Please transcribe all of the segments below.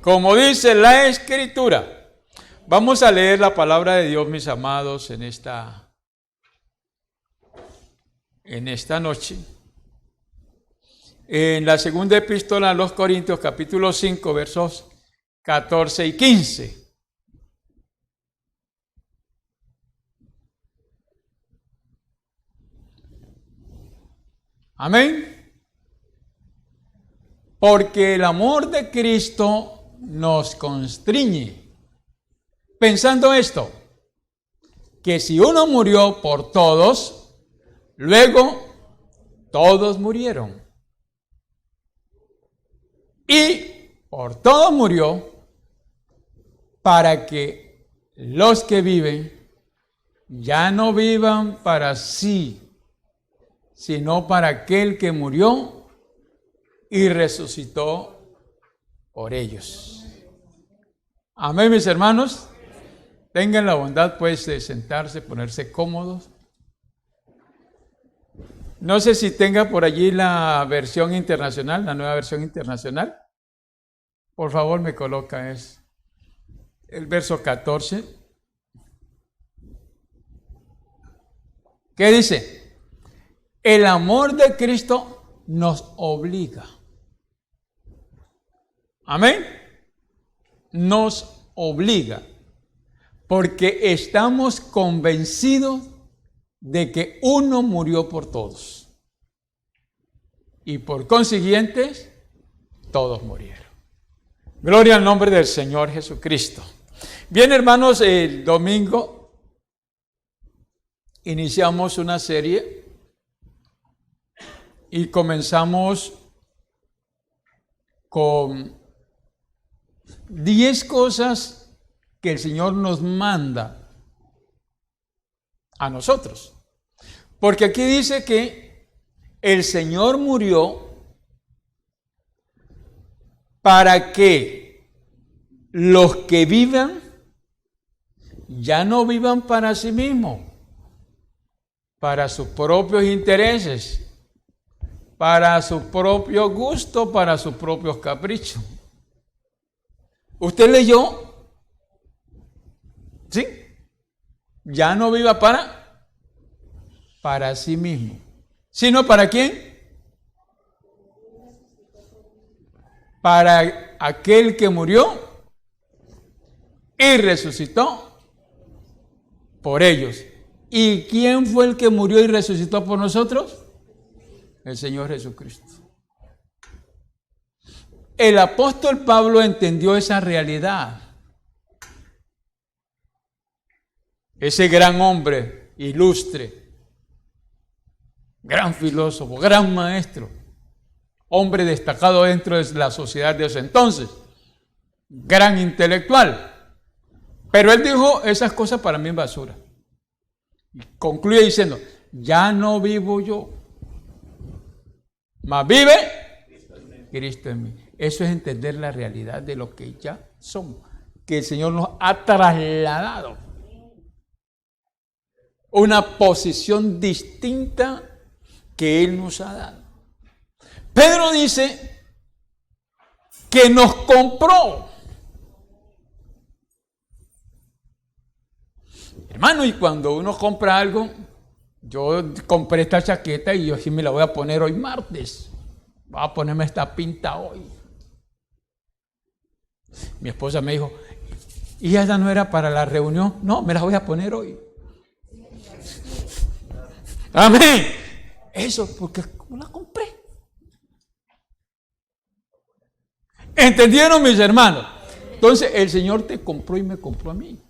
como dice la Escritura. Vamos a leer la palabra de Dios, mis amados, en esta noche. En la segunda epístola a los Corintios, capítulo 5, versos 14 y 15. Amén. Porque el amor de Cristo nos constriñe, pensando esto, que si uno murió por todos, luego todos murieron. Y por todos murió, para que los que viven ya no vivan para sí, sino para aquel que murió y resucitó por ellos. Amén, mis hermanos. Tengan la bondad, pues, de sentarse, ponerse cómodos. No sé si tenga por allí la versión internacional, la nueva versión internacional. Por favor, me coloca es el verso 14. ¿Qué dice? El amor de Cristo nos obliga. Amén. Nos obliga. Porque estamos convencidos de que uno murió por todos. Y por consiguiente, todos murieron. Gloria al nombre del Señor Jesucristo. Bien, hermanos, el domingo iniciamos una serie y comenzamos con 10 cosas que el Señor nos manda a nosotros. Porque aquí dice que el Señor murió para que los que vivan ya no vivan para sí mismos, para sus propios intereses, para su propio gusto, para sus propios caprichos. ¿Usted leyó? ¿Sí? Ya no viva para sí mismo, sino ¿para quién? Para aquel que murió y resucitó por ellos. ¿Y quién fue el que murió y resucitó por nosotros? El Señor Jesucristo. El apóstol Pablo entendió esa realidad. Ese gran hombre ilustre, gran filósofo, gran maestro, hombre destacado dentro de la sociedad de ese entonces, gran intelectual. Pero él dijo, esas cosas para mí es basura. Y concluye diciendo, ya no vivo yo, mas vive Cristo en mí. Eso es entender la realidad de lo que ya somos, que el Señor nos ha trasladado. Una posición distinta que Él nos ha dado. Pedro dice que nos compró. Hermano, y cuando uno compra algo, yo compré esta chaqueta y yo sí me la voy a poner hoy martes. Voy a ponerme esta pinta hoy. Mi esposa me dijo, ¿y esa no era para la reunión? No, me la voy a poner hoy. Amén. Eso porque la compré. ¿Entendieron, mis hermanos? Entonces el Señor te compró y me compró a mí.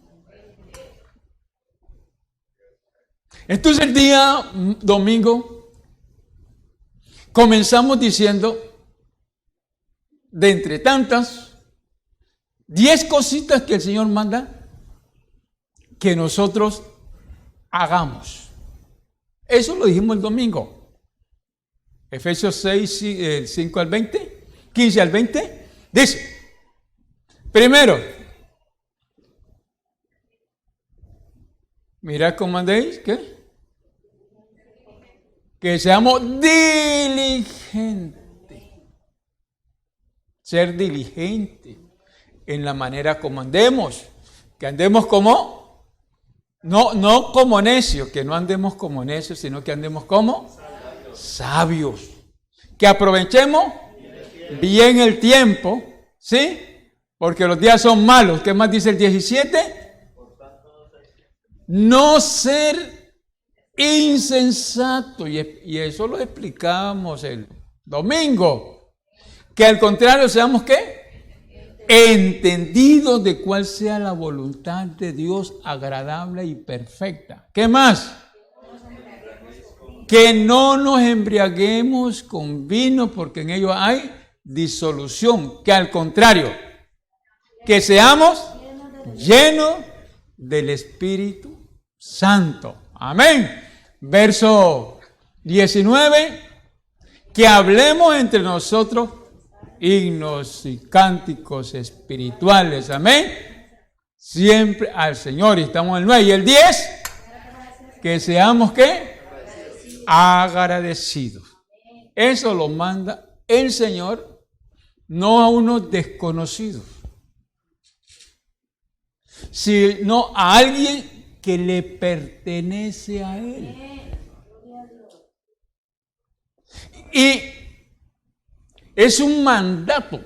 Entonces el día domingo comenzamos diciendo, de entre tantas, 10 cositas que el Señor manda que nosotros hagamos. Eso lo dijimos el domingo. Efesios 6, 5 al 20, 15 al 20, dice, primero, mirad cómo andéis, ¿qué? Que seamos diligentes. Ser diligente. en la manera como andemos. Que andemos como, no como necios, que no andemos como necios, sino que andemos como sabios. Que aprovechemos bien el tiempo, ¿sí? Porque los días son malos. ¿Qué más dice el 17? No ser insensato. Y eso lo explicamos el domingo. Que al contrario seamos, ¿qué? Entendidos de cuál sea la voluntad de Dios agradable y perfecta. ¿Qué más? Que no nos embriaguemos con vino porque en ello hay disolución. Que al contrario, que seamos llenos del Espíritu Santo. Amén. Verso 19. Que hablemos entre nosotros himnos y cánticos espirituales. Amén. Siempre al Señor. Y estamos en el 9. Y el 10. Que seamos, ¿qué? Agradecidos. Eso lo manda el Señor, no a unos desconocidos, sino a alguien que le pertenece a Él. Y es un mandato.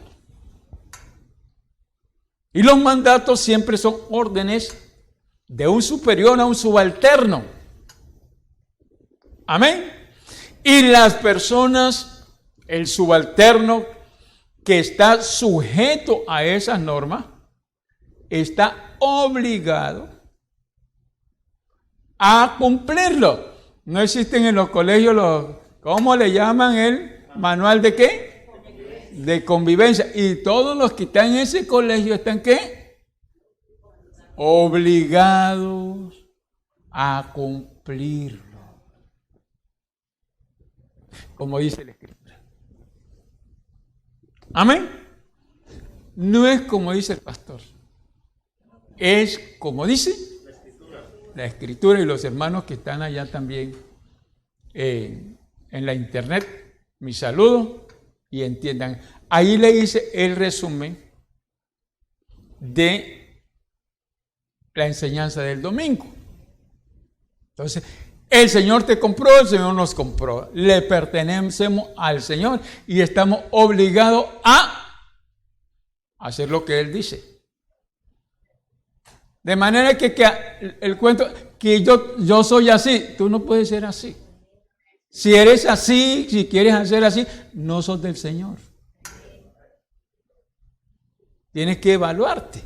Y los mandatos siempre son órdenes de un superior a un subalterno. Amén. Y las personas, el subalterno que está sujeto a esas normas, está obligado a cumplirlo. No existen en los colegios ¿cómo le llaman el manual de qué? De convivencia. Y todos los que están en ese colegio están ¿qué? Obligados a cumplirlo. Como dice la Escritura. Amén. No es como dice el pastor. Es como dice la Escritura y los hermanos que están allá también en la internet. Mi saludo y entiendan. Ahí le hice el resumen de la enseñanza del domingo. Entonces, el Señor te compró, el Señor nos compró. Le pertenecemos al Señor y estamos obligados a hacer lo que Él dice. De manera que el cuento, que yo soy así, tú no puedes ser así. Si eres así, si quieres hacer así, no sos del Señor. Tienes que evaluarte.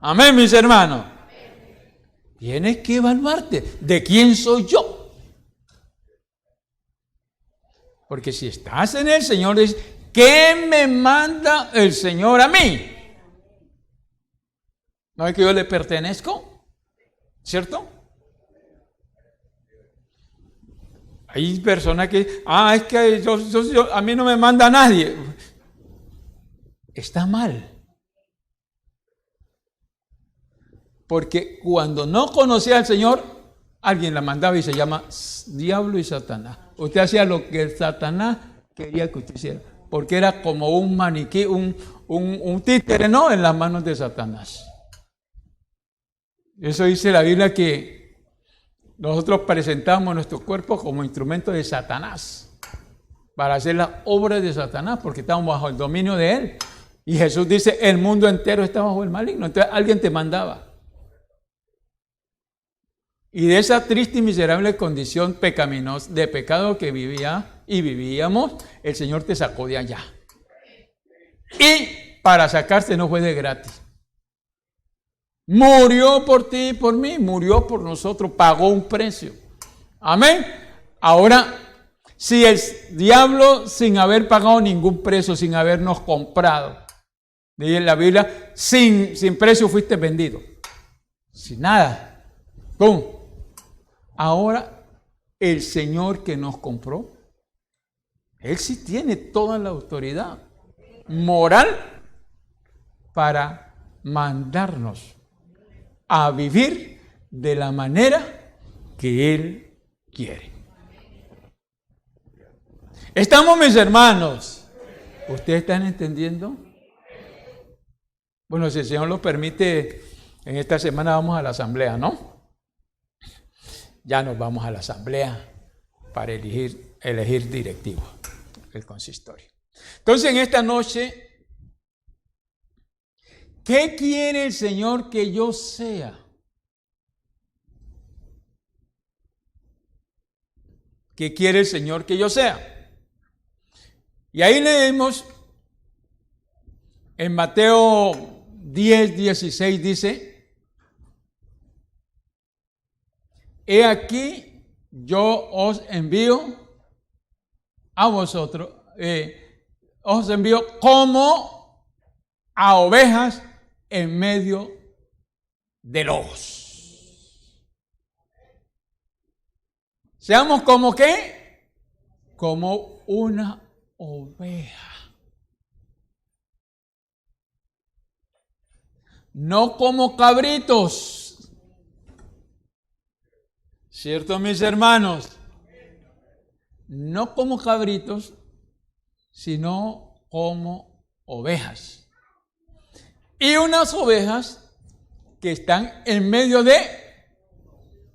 Amén, mis hermanos. Tienes que evaluarte. ¿De quién soy yo? Porque si estás en el Señor, dices, ¿qué me manda el Señor a mí? ¿No es que yo le pertenezco? ¿Cierto? Hay personas que, es que a mí no me manda nadie. Está mal. Porque cuando no conocía al Señor, alguien la mandaba y se llama diablo y Satanás. Usted hacía lo que Satanás quería que usted hiciera. Porque era como un maniquí, un títere, ¿no? En las manos de Satanás. Eso dice la Biblia, que nosotros presentamos nuestro cuerpo como instrumento de Satanás. Para hacer las obras de Satanás, porque estamos bajo el dominio de él. Y Jesús dice, el mundo entero está bajo el maligno. Entonces alguien te mandaba. Y de esa triste y miserable condición pecaminosa, de pecado que vivía y vivíamos, el Señor te sacó de allá. Y para sacarse no fue de gratis. Murió por ti y por mí, murió por nosotros, pagó un precio. Amén. Ahora, si el diablo, sin haber pagado ningún precio, sin habernos comprado, dice la Biblia, sin precio fuiste vendido. Sin nada. ¡Pum! Ahora, el Señor que nos compró, Él sí tiene toda la autoridad moral para mandarnos a vivir de la manera que Él quiere. ¿Estamos, mis hermanos? ¿Ustedes están entendiendo? Bueno, si el Señor lo permite, en esta semana vamos a la asamblea, ¿no? Ya nos vamos a la asamblea para elegir directivo, el consistorio. Entonces, en esta noche, ¿qué quiere el Señor que yo sea? ¿Qué quiere el Señor que yo sea? Y ahí leemos en Mateo 10, 16, dice: he aquí yo os envío a vosotros, os envío como a ovejas en medio de lobos. Seamos como ¿qué? Como una oveja. No como cabritos. ¿Cierto, mis hermanos? No como cabritos, sino como ovejas. Y unas ovejas que están en medio de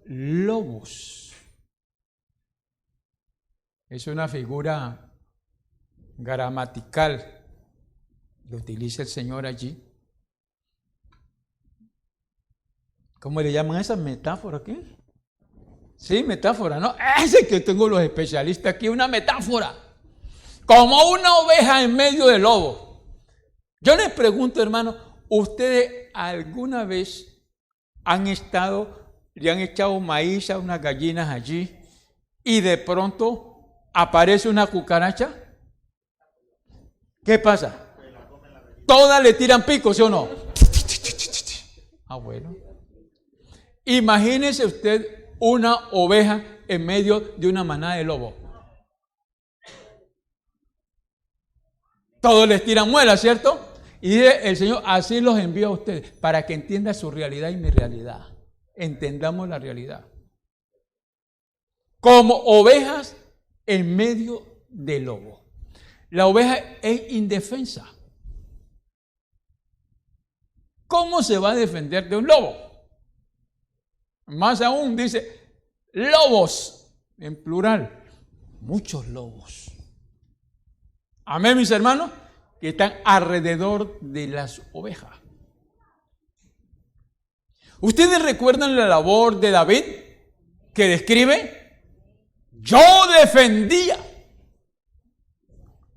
lobos. Es una figura gramatical que utiliza el Señor allí. ¿Cómo le llaman esa metáfora aquí? Sí, metáfora, ¿no? Ese que tengo los especialistas aquí, una metáfora. Como una oveja en medio del lobo. Yo les pregunto, hermano, ¿ustedes alguna vez le han echado maíz a unas gallinas allí y de pronto aparece una cucaracha? ¿Qué pasa? Todas le tiran pico, ¿sí o no? Ah, bueno. Imagínese usted una oveja en medio de una manada de lobos. Todos les tiran muelas, ¿cierto? Y dice el Señor, así los envío a ustedes, para que entiendan su realidad y mi realidad. Entendamos la realidad. Como ovejas en medio de lobo. La oveja es indefensa. ¿Cómo se va a defender de un lobo? Más aún dice, lobos, en plural, muchos lobos. Amén, mis hermanos, que están alrededor de las ovejas. ¿Ustedes recuerdan la labor de David que describe? Yo defendía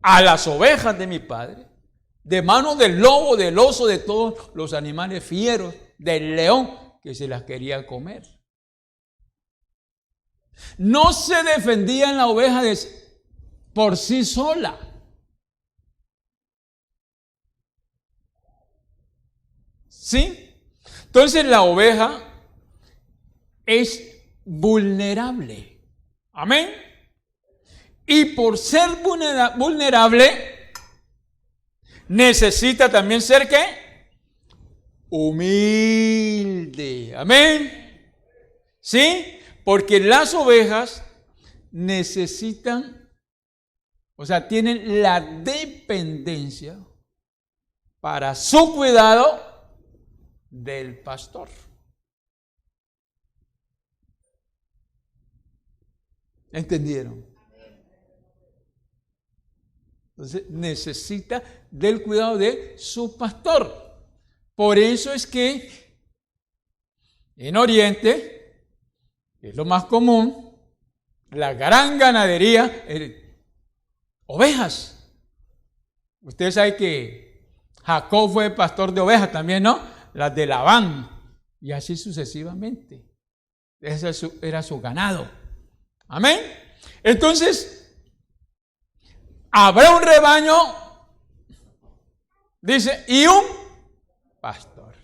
a las ovejas de mi padre de manos del lobo, del oso, de todos los animales fieros, del león que se las quería comer. No se defendía en la oveja por sí sola. ¿Sí? Entonces la oveja es vulnerable. Amén. Y por ser vulnerable, necesita también ser ¿qué? Humilde. Amén. ¿Sí? Porque las ovejas necesitan, o sea, tienen la dependencia para su cuidado del pastor. ¿Entendieron? Entonces necesita del cuidado de su pastor. Por eso es que en Oriente, es lo más común, la gran ganadería, ovejas. Ustedes saben que Jacob fue pastor de ovejas también, ¿no? Las de Labán, y así sucesivamente. Ese era su ganado. Amén. Entonces, habrá un rebaño, dice, y un pastor.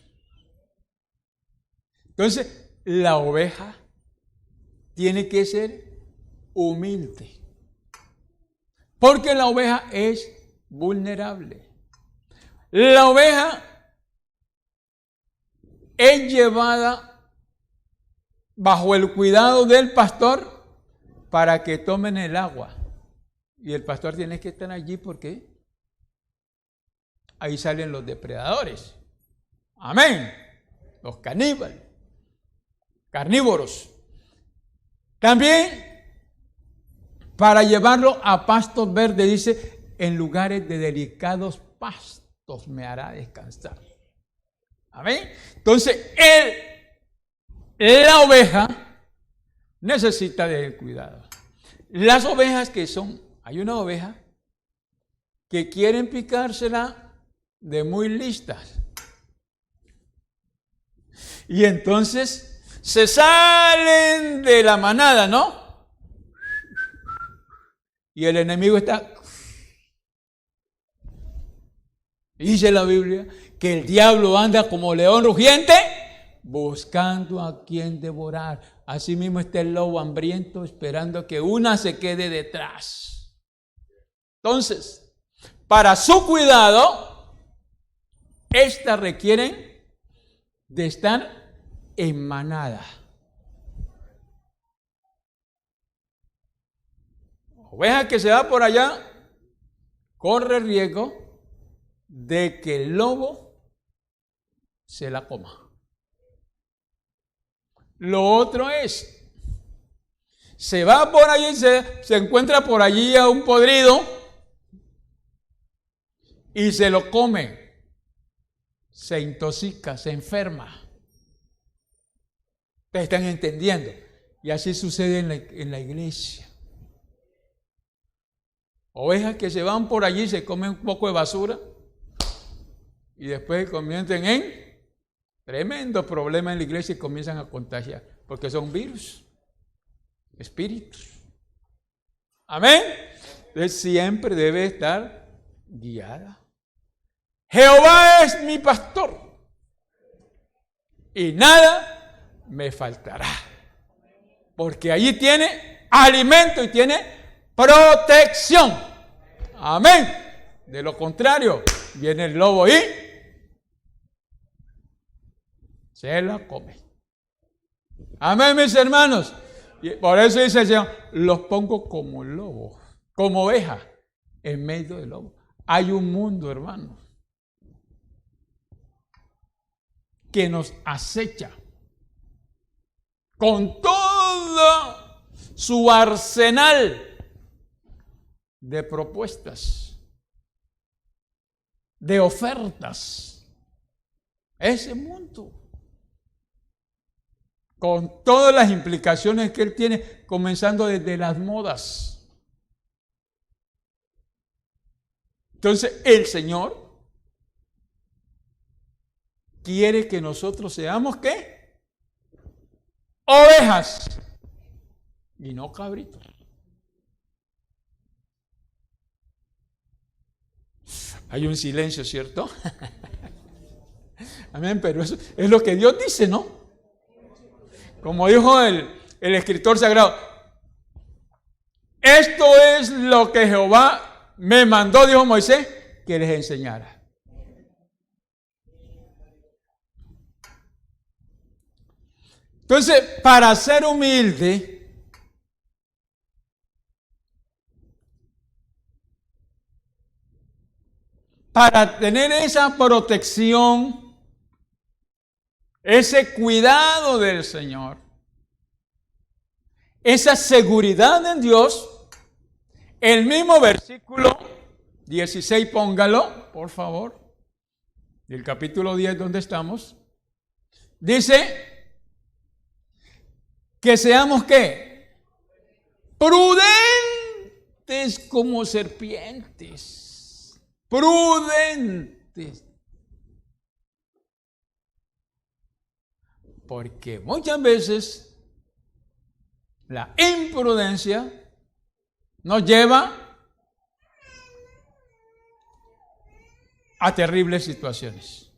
Entonces, la oveja tiene que ser humilde, porque la oveja es vulnerable. La oveja es llevada bajo el cuidado del pastor para que tomen el agua. Y el pastor tiene que estar allí porque ahí salen los depredadores. Amén. Los caníbales, carnívoros. También para llevarlo a pastos verdes, dice, en lugares de delicados pastos me hará descansar. Amén. Entonces, la oveja necesita de cuidado. Las ovejas hay una oveja que quieren picársela de muy listas. Y entonces se salen de la manada, ¿no? Y el enemigo está. Dice la Biblia que el diablo anda como león rugiente buscando a quien devorar. Así mismo está el lobo hambriento esperando que una se quede detrás. Entonces, para su cuidado, estas requieren de estar en manada. Oveja que se va por allá corre riesgo de que el lobo se la coma. Lo otro es, se va por allí, se encuentra por allí a un podrido y se lo come, se intoxica, se enferma. Ustedes están entendiendo. Y así sucede en la iglesia. Ovejas que se van por allí, se comen un poco de basura y después se convierten en tremendo problema en la iglesia y comienzan a contagiar, porque son virus, espíritus. Amén. Entonces siempre debe estar guiada. Jehová es mi pastor y nada me faltará, porque allí tiene alimento y tiene protección. Amén. De lo contrario, viene el lobo y se la come. Amén, mis hermanos. Y por eso dice el Señor, los pongo como lobos, como ovejas, en medio del lobo. Hay un mundo, hermanos, que nos acecha con todo su arsenal de propuestas, de ofertas. Ese mundo, con todas las implicaciones que él tiene, comenzando desde las modas. Entonces, el Señor quiere que nosotros seamos, ¿qué? Ovejas y no cabritos. Hay un silencio, ¿cierto? Amén, pero eso es lo que Dios dice, ¿no? Como dijo el escritor sagrado, esto es lo que Jehová me mandó, dijo Moisés, que les enseñara. Entonces, para ser humilde, para tener esa protección, ese cuidado del Señor, esa seguridad en Dios, el mismo versículo 16, póngalo, por favor, del capítulo 10 donde estamos, dice que seamos, ¿qué? Prudentes como serpientes, prudentes. Porque muchas veces la imprudencia nos lleva a terribles situaciones.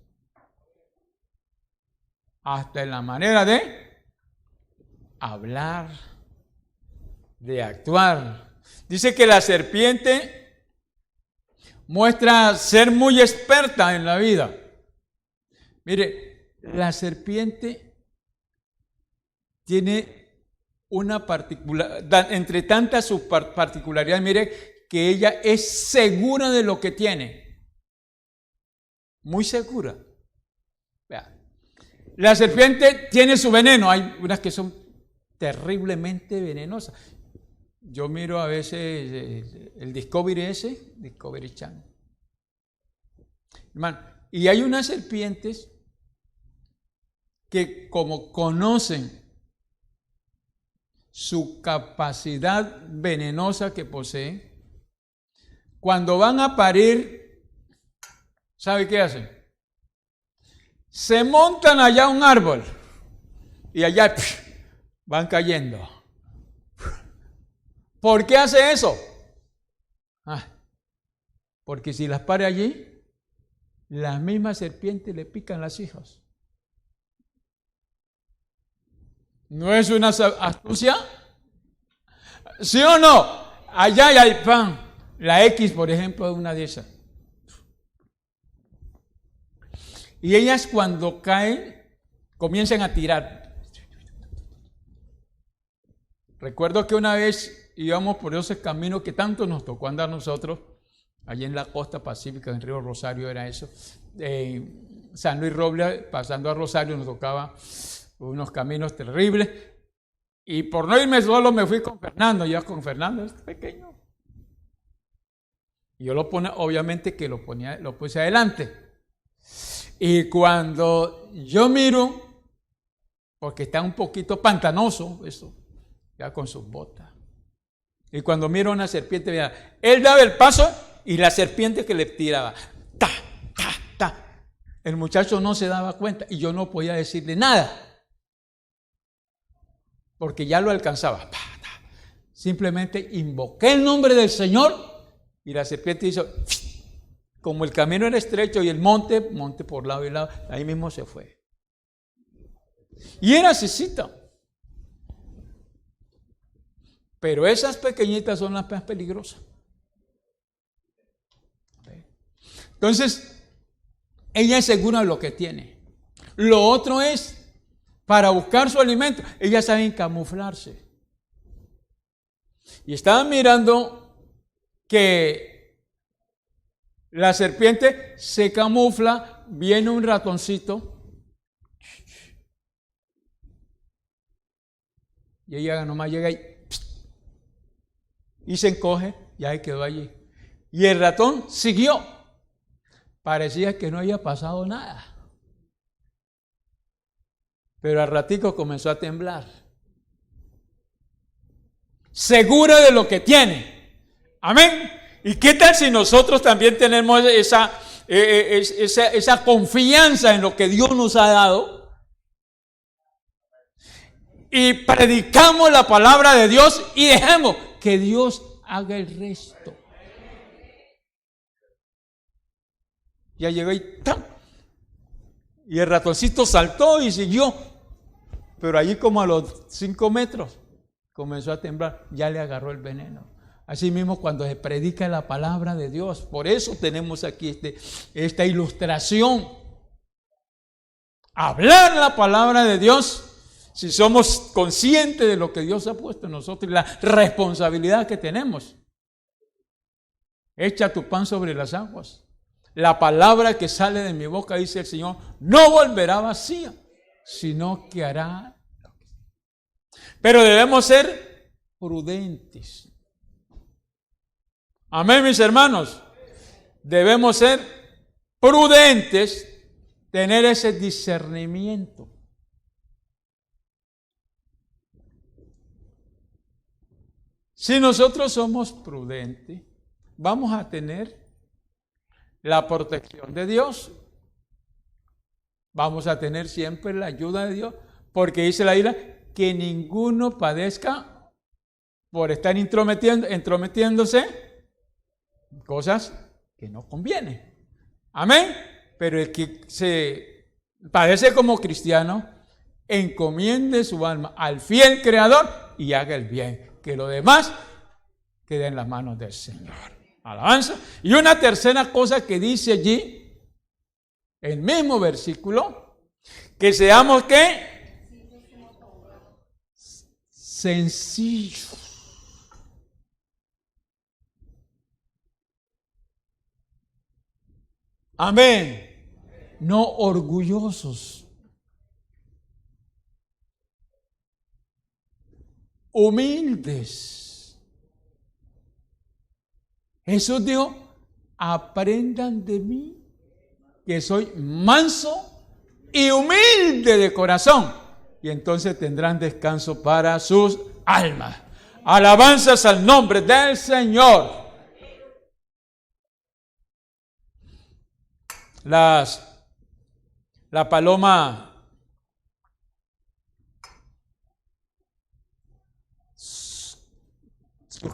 Hasta en la manera de hablar, de actuar. Dice que la serpiente muestra ser muy experta en la vida. Mire, la serpiente tiene una particularidad, entre tantas sus particularidades, mire, que ella es segura de lo que tiene. Muy segura. Vea, la serpiente tiene su veneno. Hay unas que son terriblemente venenosas. Yo miro a veces el Discovery Channel. Hermano, y hay unas serpientes que como conocen su capacidad venenosa que poseen, cuando van a parir, ¿sabe qué hacen? Se montan allá a un árbol y allá van cayendo. ¿Por qué hace eso? Porque si las pare allí, las mismas serpientes le pican las hijas. ¿No es una astucia? ¿Sí o no? Allá hay pan. La X, por ejemplo, es una de esas. Y ellas cuando caen, comienzan a tirar. Recuerdo que una vez íbamos por esos caminos que tanto nos tocó andar nosotros, allí en la costa pacífica, en Río Rosario era eso. San Luis Robles, pasando a Rosario, nos tocaba unos caminos terribles. Y por no irme solo, me fui con Fernando. Ya con Fernando es pequeño. Y yo obviamente que lo puse adelante. Y cuando yo miro, porque está un poquito pantanoso, eso, ya con sus botas. Y cuando miro a una serpiente, mira, él daba el paso y la serpiente que le tiraba, ta, ta, ta. El muchacho no se daba cuenta y yo no podía decirle nada, porque ya lo alcanzaba. Simplemente invoqué el nombre del Señor y la serpiente hizo, como el camino era estrecho y el monte por lado y lado, ahí mismo se fue. Y era asesita. Pero esas pequeñitas son las más peligrosas. Entonces, ella es segura de lo que tiene. Lo otro es, para buscar su alimento, ellas saben camuflarse. Y estaban mirando que la serpiente se camufla, viene un ratoncito y ella nomás llega y se encoge y ahí quedó allí. Y el ratón siguió. Parecía que no había pasado nada. Pero al ratico comenzó a temblar. Segura de lo que tiene. Amén. ¿Y qué tal si nosotros también tenemos esa confianza en lo que Dios nos ha dado? Y predicamos la palabra de Dios y dejemos que Dios haga el resto. Ya llegó y ¡tam! Y el ratoncito saltó y siguió. Pero allí como a los 5 metros comenzó a temblar. Ya le agarró el veneno. Así mismo cuando se predica la palabra de Dios. Por eso tenemos aquí esta ilustración. Hablar la palabra de Dios. Si somos conscientes de lo que Dios ha puesto en nosotros y la responsabilidad que tenemos. Echa tu pan sobre las aguas. La palabra que sale de mi boca, dice el Señor, no volverá vacía, sino que hará. Pero debemos ser prudentes. Amén, mis hermanos. Debemos ser prudentes, tener ese discernimiento. Si nosotros somos prudentes, vamos a tener la protección de Dios. Vamos a tener siempre la ayuda de Dios, porque dice la Biblia que ninguno padezca por estar entrometiéndose cosas que no convienen. Amén. Pero el que se padece como cristiano, encomiende su alma al fiel Creador y haga el bien, que lo demás quede en las manos del Señor. Alabanza. Y una tercera cosa que dice allí, el mismo versículo, que seamos ¿qué? Sencillos. Amén. no orgullosos. Humildes. Jesús dijo, aprendan de mí, que soy manso y humilde de corazón, y entonces tendrán descanso para sus almas. Alabanzas al nombre del Señor. La paloma, sus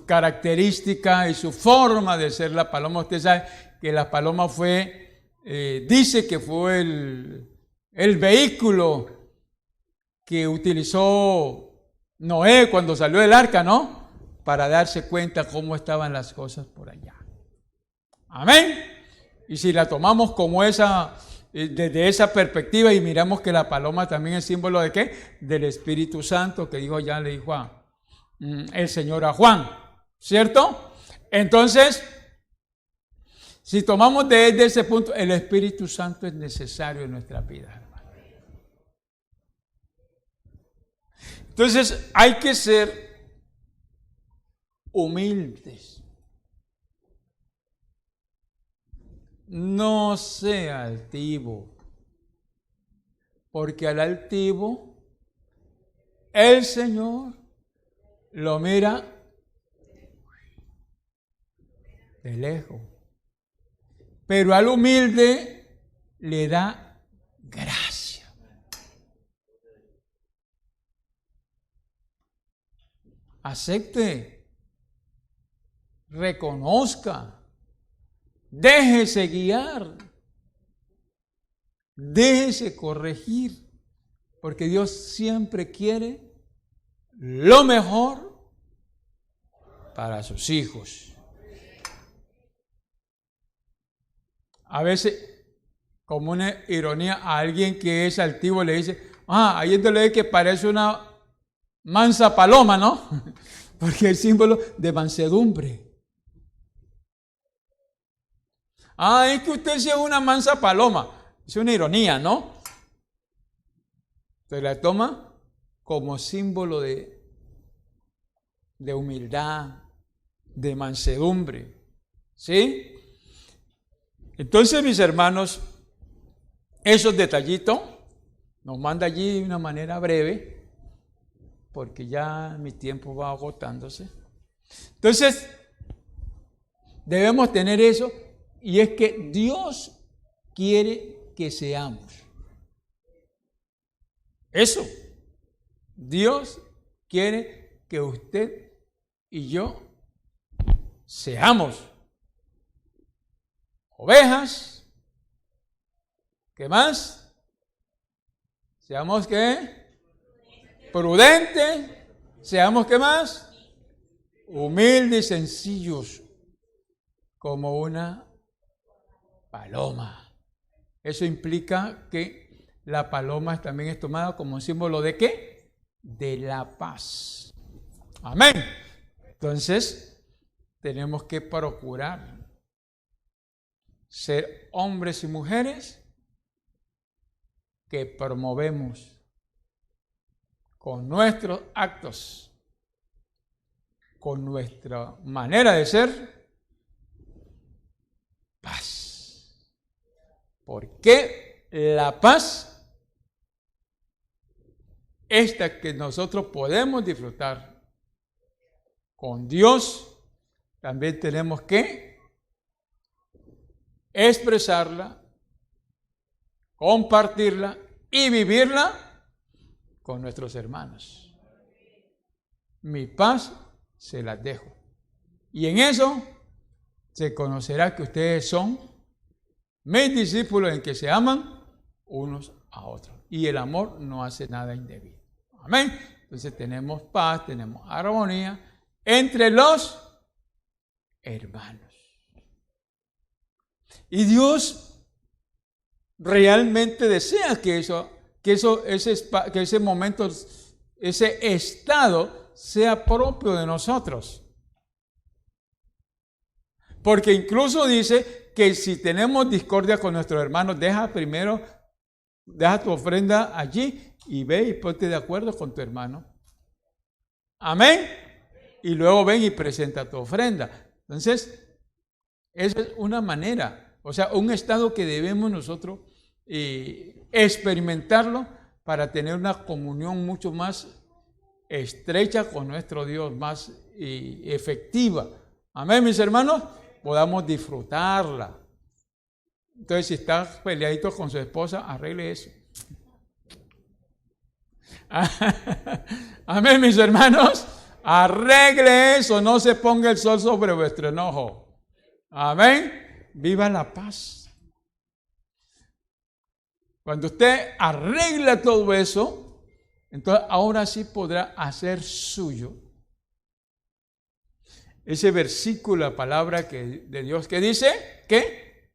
características y su forma de ser la paloma, usted sabe que la paloma dice que fue el vehículo que utilizó Noé cuando salió del arca, ¿no? Para darse cuenta cómo estaban las cosas por allá. Amén. Y si la tomamos como desde esa perspectiva y miramos que la paloma también es símbolo ¿de qué? Del Espíritu Santo, que le dijo el Señor a Juan, ¿cierto? Entonces, si tomamos desde ese punto, el Espíritu Santo es necesario en nuestra vida, hermano. Entonces, hay que ser humildes. No sea altivo, porque al altivo el Señor lo mira de lejos, pero al humilde le da gracia. Acepte, reconozca, déjese guiar, déjese corregir, porque Dios siempre quiere lo mejor para sus hijos. A veces, como una ironía, a alguien que es altivo le dice, ahí es que parece una mansa paloma, ¿no? Porque es símbolo de mansedumbre. Es que usted sí es una mansa paloma. Es una ironía, ¿no? Se la toma como símbolo de humildad, de mansedumbre. ¿Sí? Entonces, mis hermanos, esos detallitos nos manda allí de una manera breve, porque ya mi tiempo va agotándose. Entonces, debemos tener eso, y es que Dios quiere que seamos. Eso. Dios quiere que usted y yo seamos ovejas. ¿Qué más? Seamos ¿qué? Prudentes. Seamos ¿qué más? Humildes y sencillos, como una paloma. Eso implica que la paloma también es tomada como un símbolo ¿de qué? De la paz. Amén. Entonces, tenemos que procurar ser hombres y mujeres que promovemos con nuestros actos, con nuestra manera de ser, paz. Porque la paz, esta que nosotros podemos disfrutar con Dios, también tenemos que expresarla, compartirla y vivirla con nuestros hermanos. Mi paz se las dejo. Y en eso se conocerá que ustedes son mis discípulos, en que se aman unos a otros. Y el amor no hace nada indebido. Amén. Entonces tenemos paz, tenemos armonía entre los hermanos. Y Dios realmente desea que ese momento, ese estado sea propio de nosotros. Porque incluso dice que si tenemos discordia con nuestros hermanos, deja tu ofrenda allí y ve y ponte de acuerdo con tu hermano. Amén. Y luego ven y presenta tu ofrenda. Entonces, esa es una manera, o sea, un estado que debemos nosotros experimentarlo para tener una comunión mucho más estrecha con nuestro Dios, más efectiva. Amén, mis hermanos, podamos disfrutarla. Entonces, si está peleadito con su esposa, arregle eso. Amén, mis hermanos, arregle eso, no se ponga el sol sobre vuestro enojo. Amén, viva la paz. Cuando usted arregla todo eso, entonces ahora sí podrá hacer suyo ese versículo, la palabra de Dios que dice, ¿qué?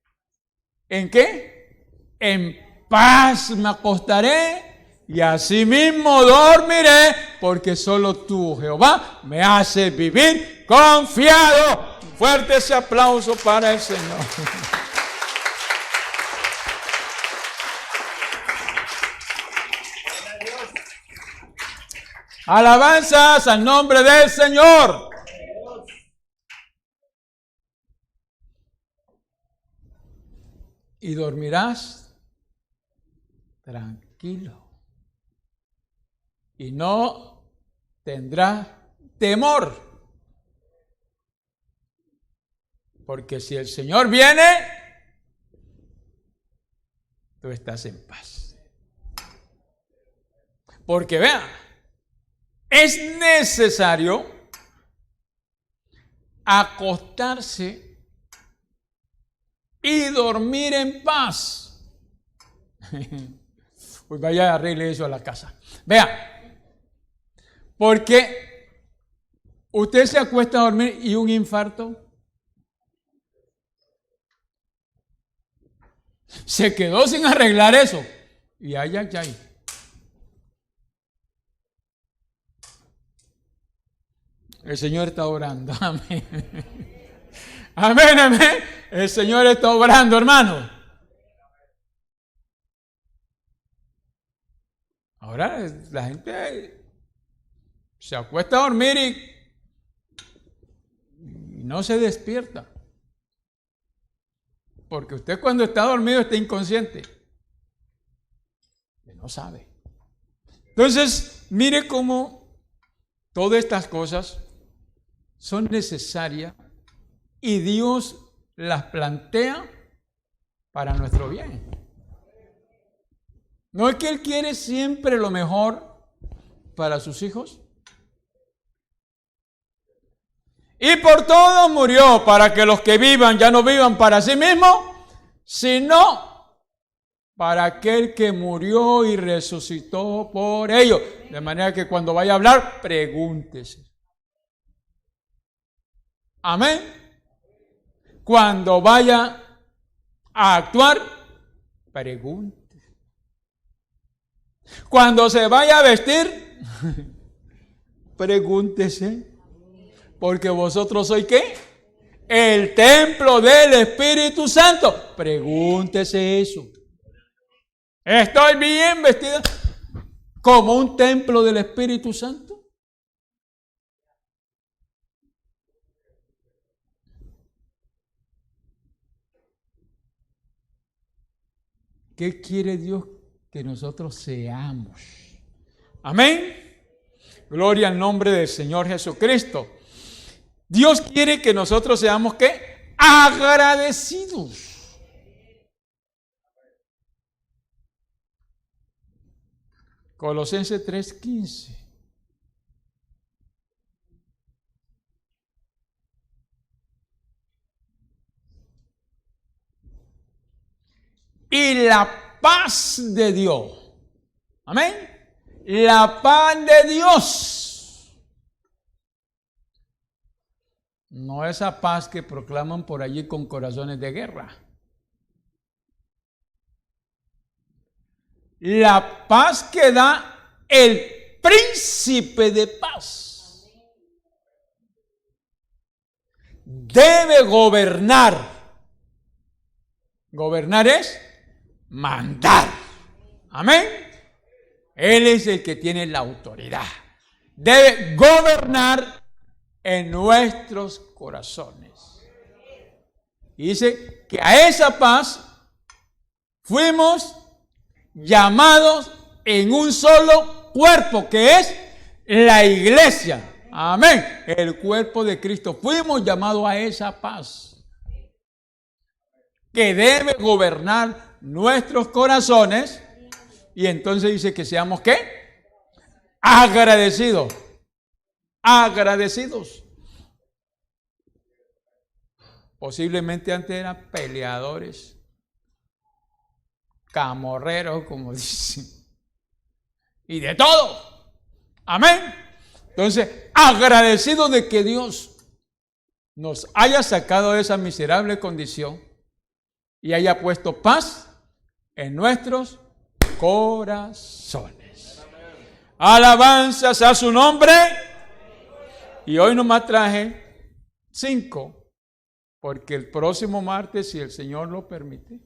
¿En qué? En paz me acostaré y asimismo dormiré, porque solo tú, Jehová, me haces vivir confiado. Fuerte ese aplauso para el Señor. Alabanzas al nombre del Señor. Y dormirás tranquilo. Y no tendrás temor. Porque si el Señor viene, tú estás en paz. Porque vean, es necesario acostarse y dormir en paz. Pues vaya, arregle eso a la casa. Vea, porque usted se acuesta a dormir y un infarto se quedó sin arreglar eso. Y ay. El Señor está orando. Amén. Amén. El Señor está orando, hermano. Ahora la gente se acuesta a dormir y no se despierta. Porque usted cuando está dormido está inconsciente. Usted no sabe. Entonces, mire cómo todas estas cosas son necesarias y Dios las plantea para nuestro bien. ¿No es que Él quiere siempre lo mejor para sus hijos? Y por todo murió, para que los que vivan ya no vivan para sí mismos, sino para aquel que murió y resucitó por ellos. De manera que cuando vaya a hablar, pregúntese. Amén. Cuando vaya a actuar, pregúntese. Cuando se vaya a vestir, pregúntese. Porque vosotros sois ¿qué? El templo del Espíritu Santo. Pregúntese eso. ¿Estoy bien vestida como un templo del Espíritu Santo? ¿Qué quiere Dios que nosotros seamos? Amén. Gloria al nombre del Señor Jesucristo. Dios quiere que nosotros seamos ¿qué? Agradecidos. Colosenses 3:15. Y la paz de Dios. Amén. La paz de Dios. No esa paz que proclaman por allí con corazones de guerra. La paz que da el príncipe de paz debe gobernar Gobernar es mandar. Amén. Él es el que tiene la autoridad. Debe gobernar en nuestros corazones. Y dice que a esa paz fuimos llamados en un solo cuerpo, que es la iglesia. Amén. El cuerpo de Cristo. Fuimos llamados a esa paz que debe gobernar nuestros corazones. Y entonces dice que seamos ¿qué? Agradecidos. Agradecidos. Posiblemente antes eran peleadores, camorreros, como dicen, y de todo. Amén. Entonces, agradecidos de que Dios nos haya sacado de esa miserable condición y haya puesto paz en nuestros corazones. Alabanzas a su nombre. Y hoy nomás traje 5. Porque el próximo martes, si el Señor lo permite,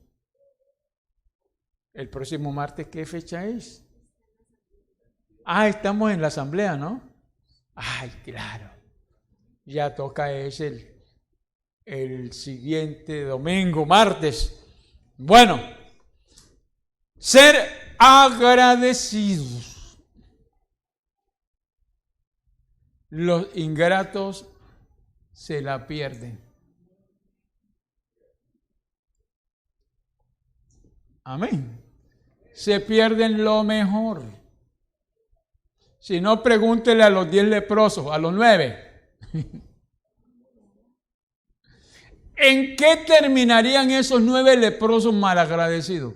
el próximo martes, ¿qué fecha es? Estamos en la asamblea, ¿no? Claro. Ya toca es el siguiente domingo, martes. Bueno, ser agradecidos. Los ingratos se la pierden. Amén. Se pierden lo mejor. Si no, pregúntele a los 10 leprosos, a los 9. ¿En qué terminarían esos 9 leprosos malagradecidos?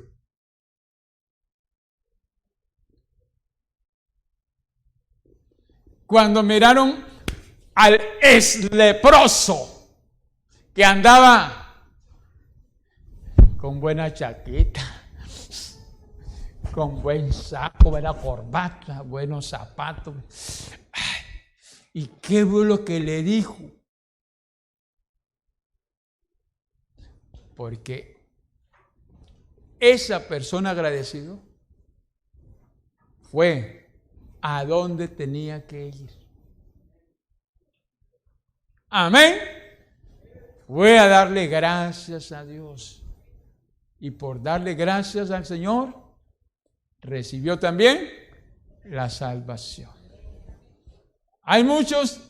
Cuando miraron al leproso que andaba con buena chaqueta, con buen saco, buena corbata, buenos zapatos. ¿Y qué fue lo que le dijo? Porque esa persona agradecida fue a donde tenía que ir. Amén. Fue a darle gracias a Dios. Y por darle gracias al Señor, recibió también la salvación. Hay muchos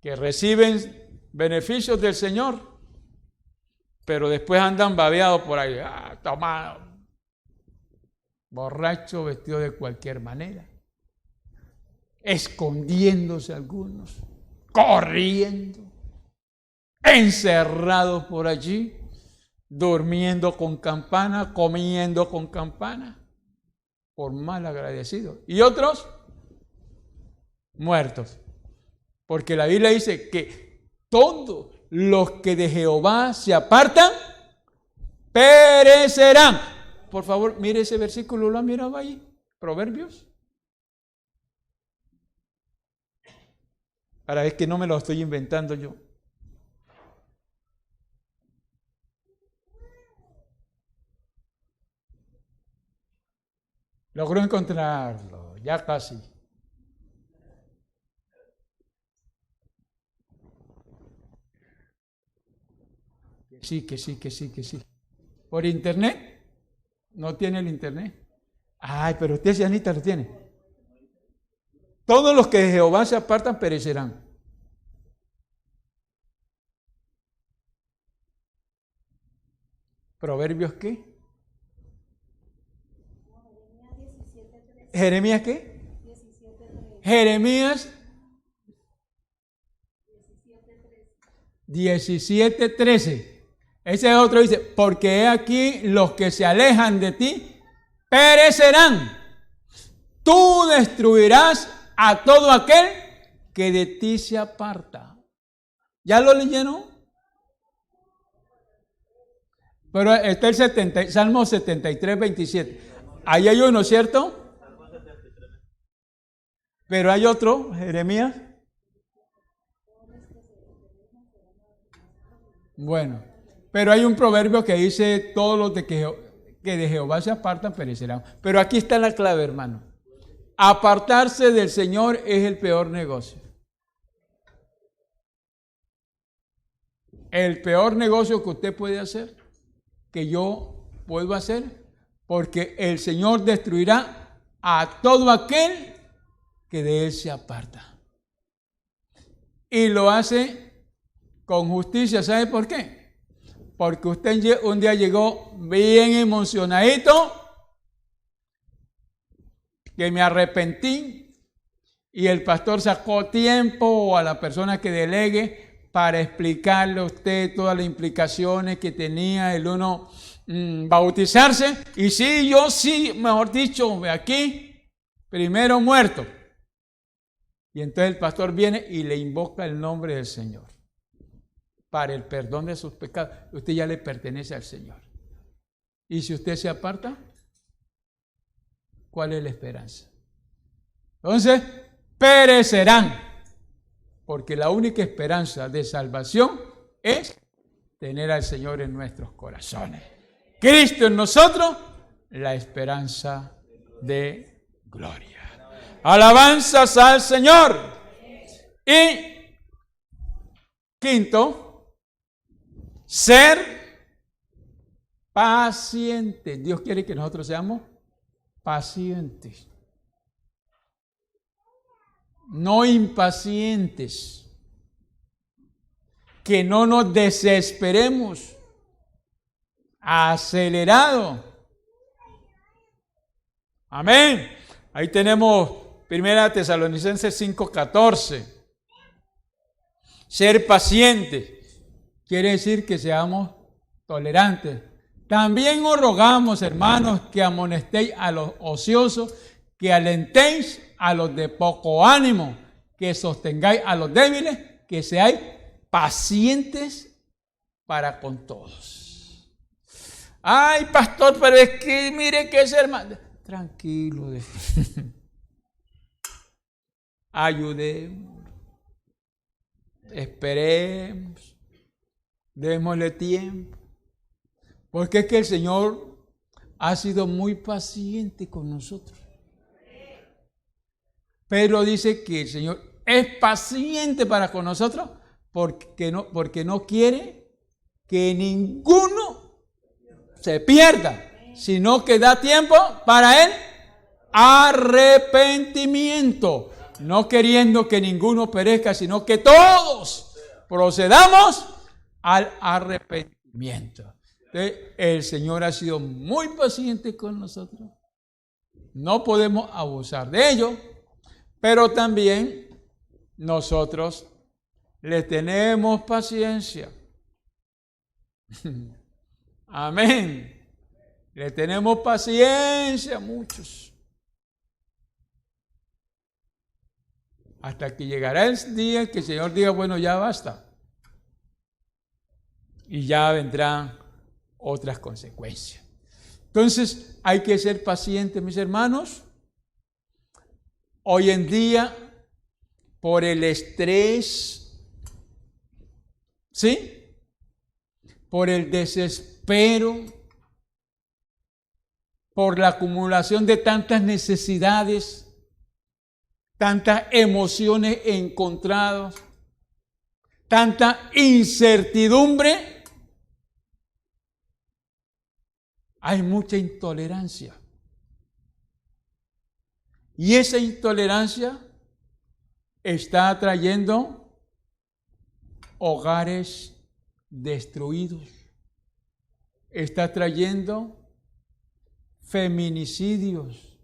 que reciben beneficios del Señor, pero después andan babeados por ahí, tomados, borrachos, vestidos de cualquier manera, escondiéndose algunos, corriendo, encerrados por allí, durmiendo con campana, comiendo con campana, por mal agradecidos. Y otros muertos. Porque la Biblia dice que todos los que de Jehová se apartan, perecerán. Por favor, mire ese versículo, ¿lo ha mirado ahí? Proverbios. Para ver que no me lo estoy inventando yo. Logró encontrarlo, ya casi. Que sí. ¿Por internet? ¿No tiene el internet? Pero usted, Cianita, lo tiene. Todos los que de Jehová se apartan perecerán. ¿Proverbios qué? ¿Jeremías qué? Jeremías 17:13. Ese otro dice, porque he aquí los que se alejan de ti perecerán. Tú destruirás a todo aquel que de ti se aparta. ¿Ya lo leyeron? Pero está el Salmo 73:27. Ahí hay uno, ¿cierto? Pero hay otro, Jeremías. Bueno, Pero hay un proverbio que dice, todos los que de Jehová se apartan perecerán. Pero aquí está la clave, hermano. Apartarse del Señor es el peor negocio. El peor negocio que usted puede hacer, que yo puedo hacer, porque el Señor destruirá a todo aquel que de Él se aparta. Y lo hace con justicia. ¿Sabe por qué? Porque usted un día llegó bien emocionadito, que me arrepentí, y el pastor sacó tiempo, o a la persona que delegue, para explicarle a usted todas las implicaciones que tenía el uno bautizarse. Y sí, yo sí, mejor dicho, aquí, primero muerto. Y entonces el pastor viene y le invoca el nombre del Señor para el perdón de sus pecados. Usted ya le pertenece al Señor. Y si usted se aparta, ¿cuál es la esperanza? Entonces, perecerán, porque la única esperanza de salvación es tener al Señor en nuestros corazones. Cristo en nosotros, la esperanza de gloria. Alabanzas al Señor. Y quinto, ser paciente. Dios quiere que nosotros seamos pacientes, no impacientes, que no nos desesperemos, acelerado. Amén. Ahí tenemos 1 Tesalonicenses 5:14. Ser paciente quiere decir que seamos tolerantes. También os rogamos, hermanos, que amonestéis a los ociosos, que alentéis a los de poco ánimo, que sostengáis a los débiles, que seáis pacientes para con todos. Ay, pastor, pero es que mire que es hermano. Tranquilo. Ayudemos. Esperemos. Démosle tiempo. Porque es que el Señor ha sido muy paciente con nosotros. Pedro dice que el Señor es paciente para con nosotros porque no quiere que ninguno se pierda, sino que da tiempo para el arrepentimiento, no queriendo que ninguno perezca, sino que todos procedamos al arrepentimiento. Entonces, el Señor ha sido muy paciente con nosotros. No podemos abusar de ello, pero también nosotros le tenemos paciencia. Amén. Le tenemos paciencia a muchos. Hasta que llegará el día que el Señor diga, bueno, ya basta. Y ya vendrán otras consecuencias. Entonces, hay que ser pacientes, mis hermanos. Hoy en día, por el estrés, ¿sí? Por el desespero, por la acumulación de tantas necesidades, tantas emociones encontradas, tanta incertidumbre, hay mucha intolerancia. Y esa intolerancia está trayendo hogares destruidos. Está trayendo feminicidios.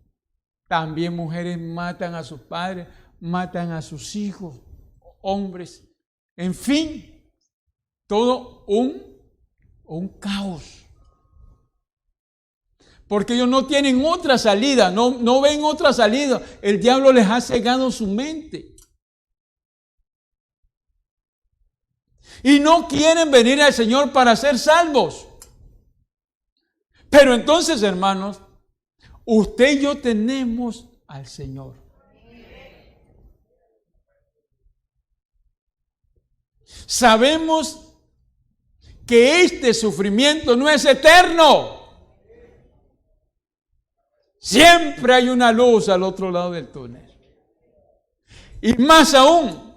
También mujeres matan a sus padres, matan a sus hijos, hombres. En fin, todo un caos. Porque ellos no tienen otra salida, no ven otra salida. El diablo les ha cegado su mente. Y no quieren venir al Señor para ser salvos. Pero entonces, hermanos, usted y yo tenemos al Señor. Sabemos que este sufrimiento no es eterno. Siempre hay una luz al otro lado del túnel. Y más aún,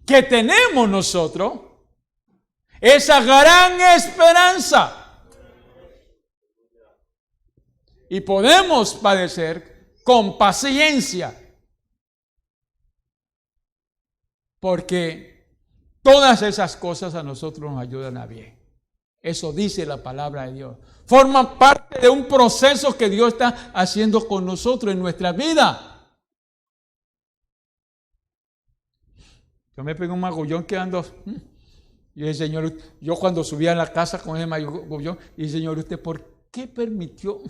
que tenemos nosotros esa gran esperanza. Y podemos padecer con paciencia. Porque todas esas cosas a nosotros nos ayudan a bien. Eso dice la palabra de Dios. Forman parte de un proceso que Dios está haciendo con nosotros en nuestra vida. Yo me pegué un magullón que ando. Y el Señor, yo cuando subía a la casa con ese magullón, y el Señor, ¿usted por qué permitió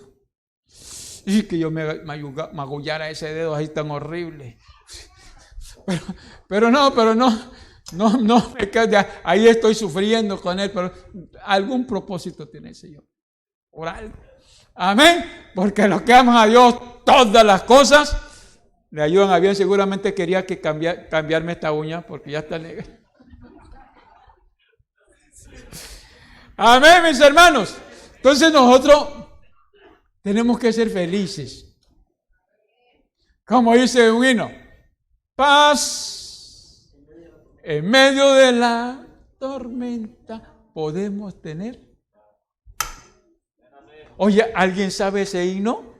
y que yo me magullara ese dedo ahí tan horrible? Pero no, me quedo, ahí estoy sufriendo con él, pero algún propósito tiene el Señor. Por algo. Amén. Porque los que aman a Dios, todas las cosas le ayudan a bien. Seguramente quería que cambiarme esta uña porque ya está negra. Amén, mis hermanos. Entonces nosotros tenemos que ser felices. Como dice un himno, paz en medio de la tormenta podemos tener. Oye, ¿alguien sabe ese himno?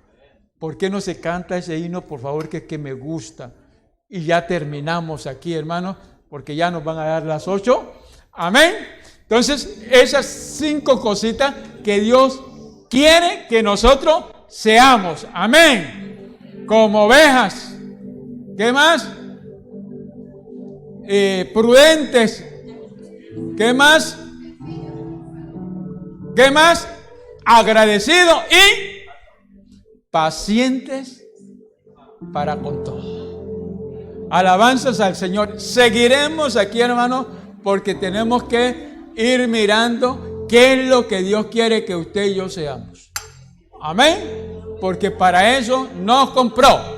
¿Por qué no se canta ese himno? Por favor, que es que me gusta. Y ya terminamos aquí, hermanos, porque ya nos van a dar las 8. Amén. Entonces, esas 5 cositas que Dios quiere que nosotros seamos. Amén. Como ovejas. ¿Qué más? Prudentes. ¿Qué más? ¿Qué más? Agradecidos y pacientes para con todo. Alabanzas al Señor. Seguiremos aquí, hermanos, porque tenemos que ir mirando qué es lo que Dios quiere que usted y yo seamos. Amén. Porque para eso nos compró.